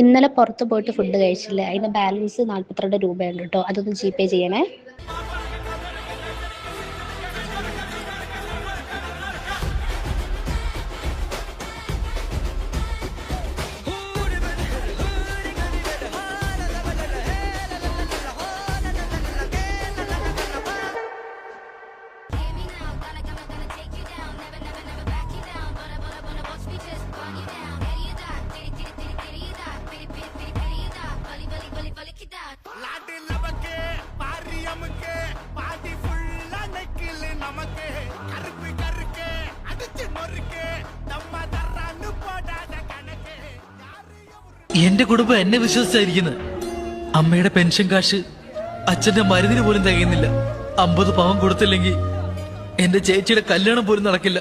ഇന്നലെ പുറത്ത് പോയിട്ട് ഫുഡ് കഴിച്ചില്ലേ, അതിന്റെ ബാലൻസ് 42 രൂപയുണ്ട് കേട്ടോ. അതൊന്ന് ജിപേ ചെയ്യണേ. എന്റെ കുടുംബം എന്നെ വിശ്വസിച്ചായിരിക്കുന്നത്. അമ്മയുടെ പെൻഷൻ കാശ് അച്ഛന്റെ മരുന്നിന് പോലും തികയുന്നില്ല. 50 പവൻ കൊടുത്തില്ലെങ്കിൽ എന്റെ ചേച്ചിയുടെ കല്യാണം പോലും നടക്കില്ല.